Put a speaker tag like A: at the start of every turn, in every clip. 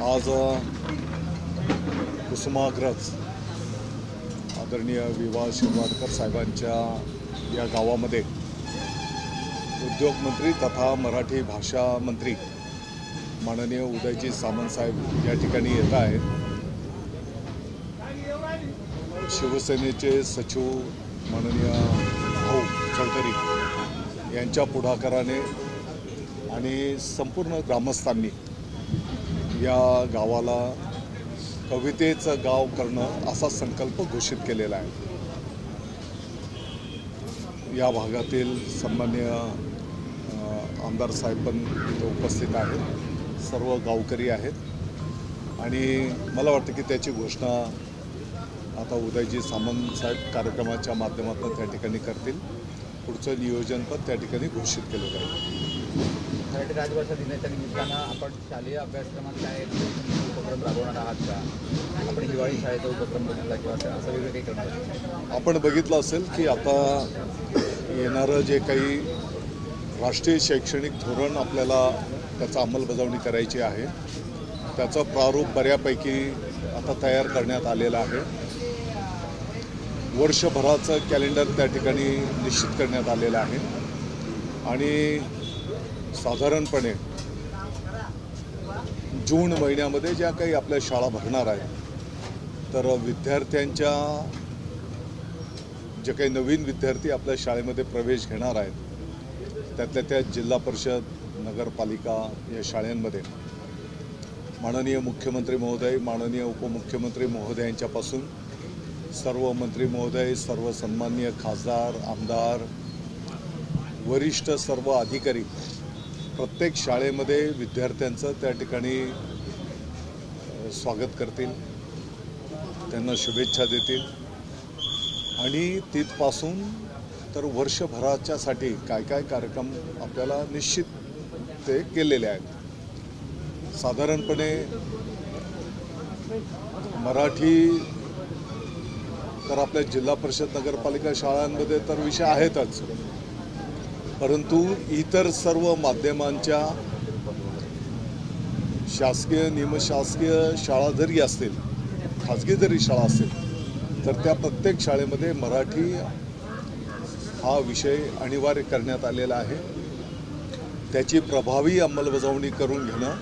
A: आज कुसुमाग्रज आदरणीय विवा शिरवाडकर साहेबांच्या या गावामध्ये उद्योग मंत्री तथा मराठी भाषा मंत्री माननीय उदयजी सामंत साहेब या ठिकाणी येत आहेत। शिवसेनेचे सचिव माननीय भाऊ चौधरी यांच्या पुढाकाराने आणि संपूर्ण ग्रामस्थांनी या गावाला कवितेचं गाव करणं असा संकल्प घोषित केलेला आहे। या भागातील सन्माननीय आमदार साहेब पण इथे उपस्थित आहेत, सर्व गावकरी आहेत आणि मला वाटतं की त्याची घोषणा आता उदयजी सामंत साहेब कार्यक्रमाच्या माध्यमातून त्या ठिकाणी करतील। पुढचं नियोजन पण त्या ठिकाणी घोषित केलं जाईल।
B: मराठी राजभाषा दिनाच्या निमित्तानं आपण शालेय अभ्यासक्रमात काय उपक्रम राबवणार आहात का? आपण हिवाळी शाळेचा उपक्रम बघितला किंवा असं वेगळं काही करणार?
A: आपण बघितलं असेल की आता येणारं जे काही राष्ट्रीय शैक्षणिक धोरण आपल्याला त्याचा अंमलबजावणी करायची आहे, त्याचं प्रारूप बऱ्यापैकी आता तयार करण्यात आलेलं आहे। वर्षभराचं कॅलेंडर त्या ठिकाणी निश्चित करण्यात आलेलं आहे आणि साधारणपणे जून महिन्यामध्ये ज्या काही आपल्या शाळा भरणार आहेत, तर विद्यार्थ्यांच्या जे काही नवीन विद्यार्थी आपल्या शाळेमध्ये प्रवेश घेणार आहेत, त्यातल्या त्या जिल्हा परिषद नगरपालिका या शाळांमध्ये माननीय मुख्यमंत्री महोदय, माननीय उपमुख्यमंत्री महोदयांच्यापासून सर्व मंत्री महोदय, सर्व सन्माननीय खासदार, आमदार, वरिष्ठ सर्व अधिकारी प्रत्येक शाळेमध्ये विद्यार्थ्यांचं त्या ठिकाणी स्वागत करतील, त्यांना शुभेच्छा देतील आणि तिथपासून तर वर्षभराच्यासाठी काय काय कार्यक्रम आपल्याला निश्चित ते केलेले आहेत। साधारणपणे मराठी तर आपल्या जिल्हा परिषद नगरपालिका शाळांमध्ये तर विषय आहेतच, परंतु इतर सर्व माध्यमांच्या शासकीय निमशासकीय शाळा जरी असतील, खाजगी जरी शाळा असतील, तर त्या प्रत्येक शाळेमध्ये मराठी हा विषय अनिवार्य करण्यात आलेला आहे। त्याची प्रभावी अंमलबजावणी करून घेणं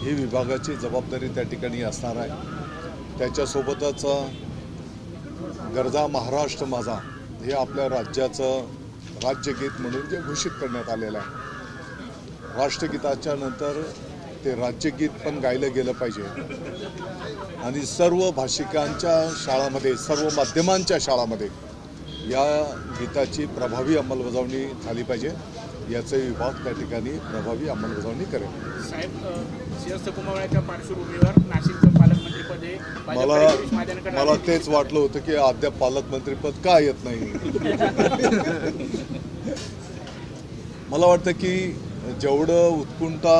A: ही विभागाची जबाबदारी त्या ठिकाणी असणार आहे। त्याच्यासोबतच गरजा महाराष्ट्र माझा हे आपल्या राज्याचं राज्यगीत म्हणून जे घोषित करण्यात आलेलं आहे, राष्ट्रगीताच्या नंतर ते राज्यगीत पण गायलं गेलं पाहिजे आणि सर्व भाषिकांच्या शाळांमध्ये, सर्व माध्यमांच्या शाळांमध्ये या गीताची प्रभावी अंमलबजावणी झाली पाहिजे। याचे विभाग त्या ठिकाणी प्रभावी अंमलबजावणी करेल।
C: साहेब, सिंहस्थ कुंभमेळ्याच्या पार्श्वभूमीवर नाशिकचं पालकमंत्रीपद
A: मला तेच वाटलं होतं की अद्याप पालकमंत्रीपद का येत नाही। मला वाटतं की जेवढं उत्कंठा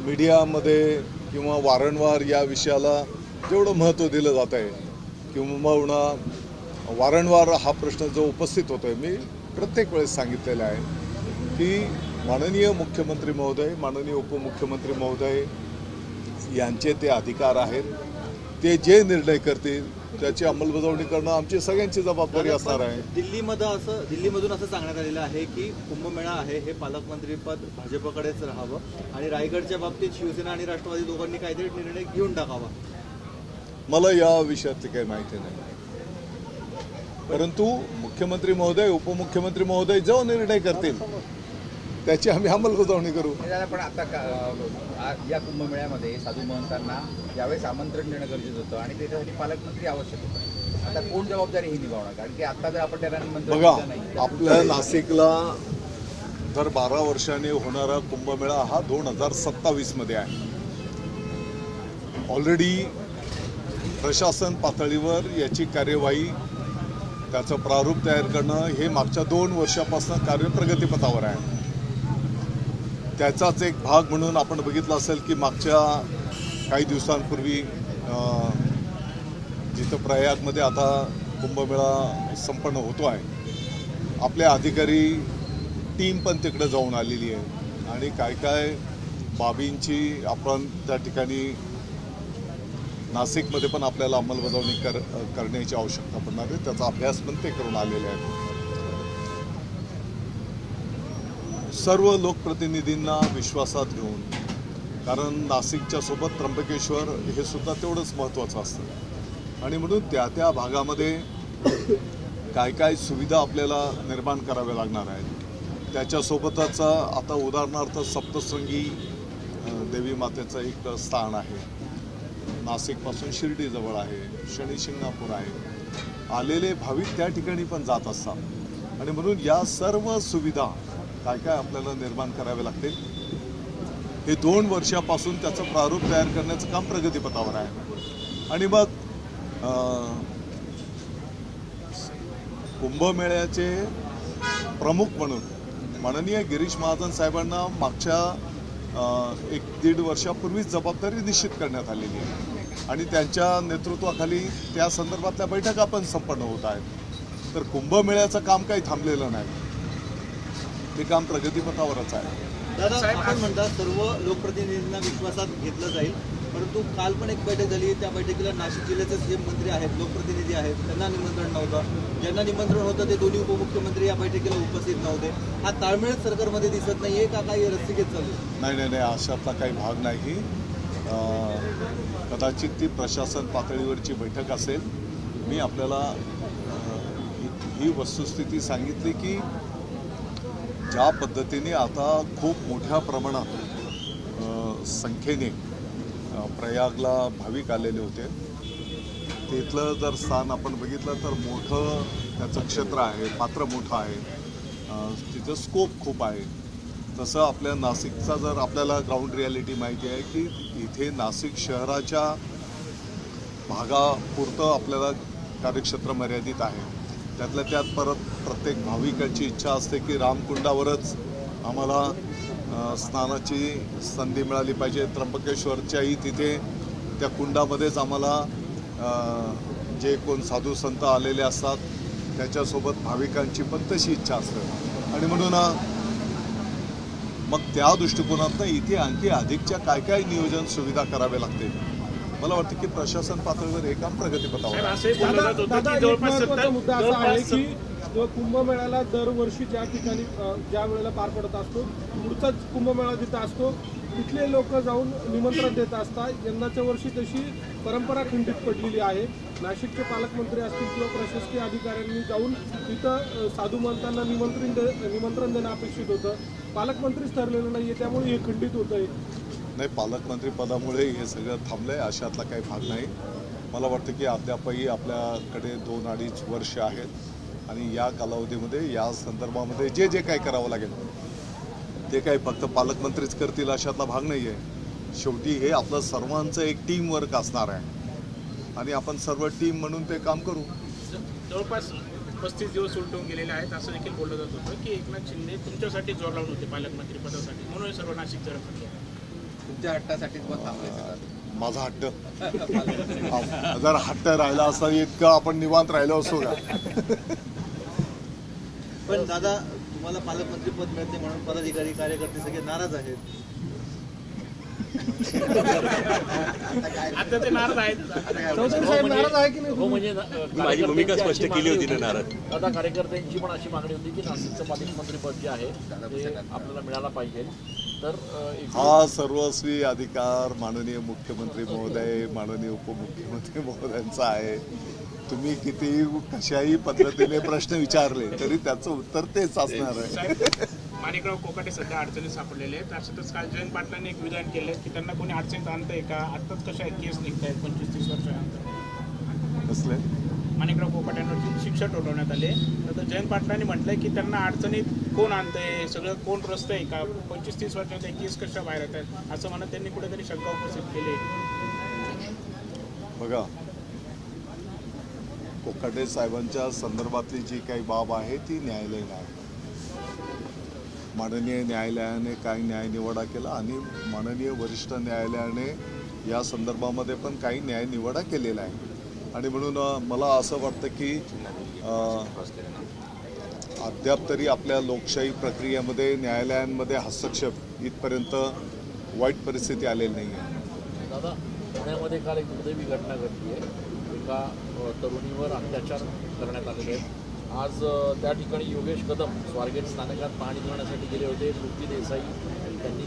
A: मीडियामध्ये किंवा वारंवार या विषयाला जेवढं महत्त्व दिलं जात आहे किंवा वारंवार हा प्रश्न जो उपस्थित होतोय, मी प्रत्येक वेळेस सांगितलेलं आहे की माननीय मुख्यमंत्री महोदय, माननीय उपमुख्यमंत्री महोदय यांचे ते अधिकार आहेत, ते जे निर्णय करतील त्याची अंमलबजावणी करणं आमची सगळ्यांची जबाबदारी असणार आहे।
B: दिल्लीमधून असं सांगण्यात आलेलं आहे की कुंभमेळा आहे हे पालकमंत्रीपद भाजपकडेच राहावं आणि रायगडच्या बाबतीत शिवसेना आणि राष्ट्रवादी दोघांनी काहीतरी निर्णय घेऊन टाकावा।
A: मला या विषयातली काही माहिती नाही, परंतु मुख्यमंत्री महोदय, उपमुख्यमंत्री महोदय जो निर्णय करतील त्याची आम्ही अंमलबजावणी करू।
B: पण आता या कुंभमेळ्यामध्ये साधू महंतांना यावेळेस आमंत्रण देणं गरजेचं होतं आणि त्याच्यासाठी पालकमंत्री आवश्यक होतं। आता कोण जबाबदारी ही निभावणार? कारण की आता जर आपण त्यांना निमंत्रण
A: बघा, आपल्या नाशिकला दर 12 वर्षांनी होणारा कुंभमेळा हा 2027 मध्ये आहे। ऑलरेडी प्रशासन पातळीवर याची कार्यवाही, त्याचं प्रारूप तयार करणं हे मागच्या 2 वर्षापासून कार्य प्रगतीपथावर आहे। त्याचाच एक भाग म्हणून आपण बघितलं असेल की मागच्या काही दिवसांपूर्वी जिथं प्रयागमध्ये आता कुंभमेळा संपन्न होतो आहे, आपले अधिकारी टीम पण तिकडे जाऊन आलेली आहे आणि काय काय बाबींची आपण त्या ठिकाणी नाशिकमध्ये पण आपल्याला अंमलबजावणी करण्याची आवश्यकता पडणार आहे. त्याचा अभ्यास पण ते करून आलेले आहेत. सर्व लोकप्रतिनिधींना विश्वासात घेऊन, कारण नाशिकच्या सोबत त्र्यंबकेश्वर हे सुद्धा तेवढंच महत्त्वाचं असतं आणि म्हणून त्या त्या भागामध्ये काय काय सुविधा आपल्याला निर्माण कराव्या लागणार आहेत. त्याच्यासोबतच आता उदाहरणार्थ सप्तशृंगी देवी मातेचं एक स्थान आहे, नाशिकपासून शिर्डीजवळ आहे, शनी शिंगणापूर आहे. आलेले भाविक त्या ठिकाणी पण जात असतात आणि म्हणून या सर्व सुविधा काय काय आपल्याला निर्माण करावे लागतील. हे 2 वर्षापासून त्याचं प्रारूप तयार करण्याचं काम प्रगतीपथावर आहे. आणि मग कुंभमेळ्याचे प्रमुख म्हणून माननीय गिरीश महाजन साहेबांना मागच्या 1-1.5 वर्षापूर्वीच जबाबदारी निश्चित करण्यात आलेली आहे आणि त्यांच्या नेतृत्वाखाली त्या संदर्भातल्या बैठका पण संपन्न होत आहेत. तर कुंभमेळ्याचं काम काही थांबलेलं नाही, ते काम प्रगतीपथावरच आहे.
D: दादा, आपण म्हणता सर्व लोकप्रतिनिधींना विश्वासात घेतलं जाईल, परंतु काल पण एक बैठक झाली. त्या बैठकीला नाशिक जिल्ह्याचे सीएम मंत्री आहेत, लोकप्रतिनिधी आहेत, त्यांना निमंत्रण नव्हतं. ज्यांना निमंत्रण होतं ते दोन्ही उपमुख्यमंत्री या बैठकीला उपस्थित नव्हते. हा ताळमेळ सरकारमध्ये दिसत नाहीये का, काही रस्सीखेच चालू?
A: नाही, अशातला काही भाग नाही. कदाचित ती प्रशासन पातळीवरची बैठक असेल. मी आपल्याला ही वस्तुस्थिती सांगितली की ज्या पद्धतीने आता खूप मोठ्या प्रमाणात संख्येने प्रयागला भाविक आलेले होते, तिथलं जर स्थान आपण बघितलं तर मोठं त्याचं क्षेत्र आहे, पात्र मोठं आहे, तिथं स्कोप खूप आहे. तसं आपल्या नाशिकचा जर आपल्याला ग्राउंड रियालिटी माहिती आहे की इथे नाशिक शहराच्या भागापुरतं आपल्याला कार्यक्षेत्र मर्यादित आहे. त्यातल्या त्यात परत प्रत्येक भाविकाची इच्छा असते की रामकुंडावरच आम्हाला स्नानाची संधी मिळाली पाहिजे. त्र्यंबकेश्वरच्याही तिथे त्या कुंडामध्येच आम्हाला जे कोण साधू संत आलेले असतात त्याच्यासोबत भाविकांची पण तशी इच्छा असते आणि म्हणून मग त्या दृष्टिकोनातनं इथे आणखी अधिकच्या काय काय नियोजन सुविधा करावे लागते. मला वाटतं की प्रशासन पातळीवर हे काम प्रगतीपथावर
E: मुद्दा असा आहे की कुंभमेळ्याला दरवर्षी ज्या ठिकाणी ज्या वेळेला पार पडत असतो, पुढचाच कुंभमेळा जिथं असतो तिथले लोक जाऊन निमंत्रण देत असतात. यंदाच्या वर्षी तशी परंपरा खंडित पडलेली आहे. नाशिकचे पालकमंत्री असतील किंवा प्रशासकीय अधिकाऱ्यांनी जाऊन तिथं साधू महंतांना निमंत्रण देणं अपेक्षित होतं. पालकमंत्रीच ठरलेलं नाहीये, त्यामुळे हे खंडित होतंय.
A: नाही, पालकमंत्री पदामुळे हे सगळं थांबलंय अशातला काही भाग नाही. मला वाटतं की अद्यापही आपल्याकडे 2-2.5 वर्ष आहेत आणि या कालावधीमध्ये या संदर्भामध्ये जे जे काही करावं लागेल ते काही फक्त पालकमंत्रीच करतील अशातला भाग नाही आहे. शेवटी हे आपलं सर्वांचं एक टीम वर्क असणार आहे आणि आपण सर्व टीम म्हणून ते काम करू.
C: जवळपास 35 दिवस उलटून गेलेले आहेत असं देखील बोललं जात होतं की एकनाथ शिंदे तुमच्यासाठी जोर लावून होते पालकमंत्री पदासाठी, म्हणून सर्व नाशिक जरा
B: तुमच्या हट्टासाठीच मग थांबले.
A: माझा हट्ट जर हट्ट राहिला असता इतकं आपण निवांत राहिलो असतो का?
D: पण दादा, तुम्हाला पालकमंत्री पद मिळते म्हणून पदाधिकारी कार्यकर्ते सगळे नाराज आहेत.
C: आता ते नाराज आहेत.
E: चौधरी साहेब नाराज आहे की नाही?
F: हो, म्हणजे
G: माझी भूमिका स्पष्ट केली होती ना नाराज.
F: दादा, कार्यकर्त्यांची पण अशी मागणी होती की नाशिकचं पालकमंत्रीपद जे आहे ते आपल्याला मिळायला पाहिजे. तर
A: हा सर्वस्वी अधिकार माननीय मुख्यमंत्री महोदय, माननीय उपमुख्यमंत्री महोदयांचा आहे. तुम्ही किती कशाही पद्धतीने प्रश्न विचारले तरी त्याचं उत्तर तेच असणार आहे.
C: माणिकराव कोकाटे सध्या अडचणीत सापडलेले आहेत. अशातच काल जयंत पाटलांनी एक विधान केलं की त्यांना कोणी अडचणीत आणतंय का, आत्ताच कशा केस निघत आहेत 25-30 वर्षानंतर.
A: कसले
C: माणिकराव कोकाट्यांवरची शिक्षा ठोठवण्यात आली. तर जयंत पाटलांनी म्हटलंय की त्यांना अडचणीत कोण आणतंय, सगळं कोण रस्त आहे का, 25-30 वर्षांच्या केस कशा बाहेर येत आहेत असं म्हणत त्यांनी कुठेतरी शंका उपस्थित केली.
A: बघा, कोकाटे साहेबांच्या संदर्भातली जी काही बाब आहे ती न्यायालयीन आहे. माननीय न्यायालयाने काही न्यायनिवाडा केला आणि माननीय वरिष्ठ न्यायालयाने या संदर्भामध्ये पण काही न्यायनिवाडा केलेला आहे आणि म्हणून मला असं वाटतं की अद्याप तरी आपल्या लोकशाही प्रक्रियेमध्ये न्यायालयांमध्ये हस्तक्षेप इथपर्यंत वाईट परिस्थिती आलेली नाही आहे.
F: दादा, पुण्यामध्ये काल एक दुर्दैवी घटना घडली आहे. एका तरुणीवर अत्याचार करण्यात आलेले आहेत. आज त्या ठिकाणी योगेश कदम स्वारगेट स्थानकात पाहणी करण्यासाठी गेले होते. तृप्ती देसाई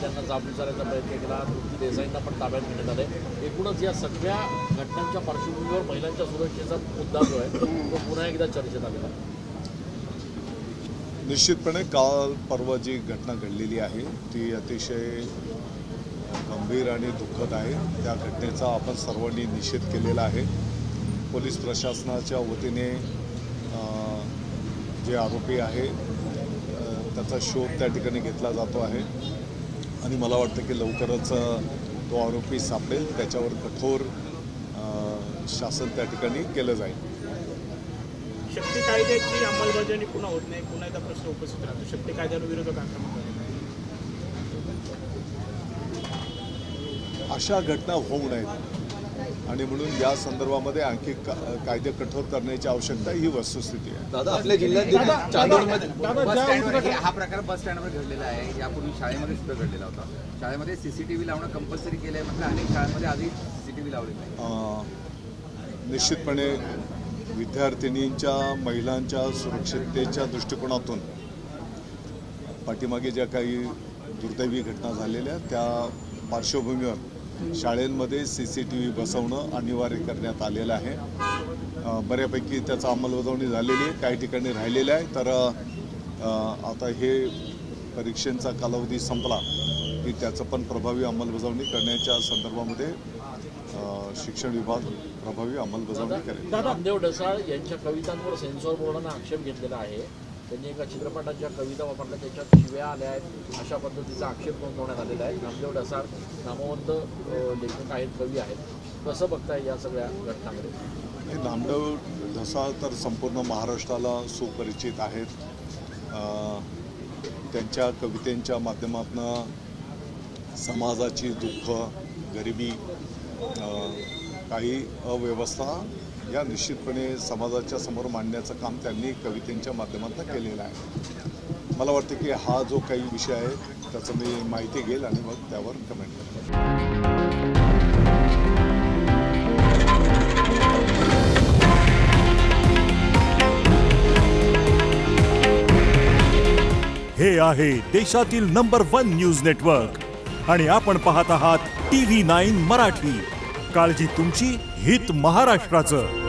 F: त्यांना जाब विचारायचा प्रयत्न केला. तृप्ती देसाईंना पण ताब्यात घेण्यात आले. एकूणच या सगळ्या घटनांच्या पार्श्वभूमीवर महिलांच्या सुरक्षेचा मुद्दा जो आहे तो पुन्हा एकदा चर्चेत आलेला आहे.
A: निश्चितपणे काल परवा जी घटना घडलेली आहे ती अतिशय गंभीर आणि दुःखद आहे. त्या घटनेचा आपण सर्वांनी निषेध केलेला आहे. पोलीस प्रशासनाच्या वतीने जे आरोपी आहे त्याचा शोध त्या ठिकाणी घेतला जातो आहे आणि मला वाटतं की लवकरच तो आरोपी सापडेल. त्याच्यावर कठोर शासन त्या ठिकाणी केलं जाईल.
C: शक्ती कायद्याची अंमलबजावणी पुन्हा होत नाही, पुन्हा एकदा प्रश्न उपस्थित राहतो. शक्ती कायद्यावर विरोधक आक्रमण करतात.
A: अशा घटना होऊ नयेत आणि म्हणून या संदर्भामध्ये आणखी कायदे कठोर करण्याची आवश्यकता ही वस्तुस्थिती आहे.
D: दादा आपल्या जिल्ह्यात
B: हा प्रकार बस स्टँडवर घडलेला आहे. यापूर्वी शाळेमध्ये सुद्धा घडलेला होता. शाळेमध्ये सीसीटीव्ही लावणं कंपल्सरी केलं आहे. म्हटलं अनेक शाळांमध्ये आधी सीसीटीव्ही लावले नाही.
A: निश्चितपणे विद्यार्थिनींच्या महिलांच्या सुरक्षिततेच्या दृष्टिकोनातून पाठीमागे ज्या काही दुर्दैवी घटना झालेल्या त्या पार्श्वभूमीवर शाळेंमध्ये CCTV बसवणं अनिवार्य करण्यात आलेलं आहे. बऱ्यापैकी त्याचा अंमलबजावणी झालेली आहे, काही ठिकाणी राहिलेलं आहे. तर आता हे परीक्षेचा कालावधी संपला की त्याचं पण प्रभावी अंमलबजावणी करण्याच्या संदर्भामध्ये शिक्षण विभाग प्रभावी अंमलबजावणी करेल.
F: नामदेव ढसाळ यांच्या कवितांवर सेन्सॉर बोर्डानं आक्षेप घेतलेला आहे. त्यांनी एका चित्रपटाच्या कविता वापरल्या, त्याच्यात शिव्या आल्या आहेत, अशा पद्धतीचा आक्षेप नोंदवण्यात आलेला आहे. नामदेव ढसाळ नामवंत लेखक आहेत, कवी आहेत. कसं बघताय या सगळ्या घटनांकडे?
A: नामदेव ढसाळ तर संपूर्ण महाराष्ट्राला सुपरिचित आहेत. त्यांच्या कवितेच्या माध्यमातून समाजाची दुःख, गरिबी, काही अव्यवस्था या निश्चितपणे समाजाच्या समोर मांडण्याचं काम त्यांनी कवितेच्या माध्यमातून केलेलं आहे. मला वाटतं की हा जो काही विषय आहे त्याचं मी माहिती घेईल आणि मग त्यावर कमेंट करेन.
H: हे आहे देशातील नंबर 1 न्यूज नेटवर्क आणि आपण पाहत आहात TV9 मराठी. काळजी तुमची, हित महाराष्ट्राचं.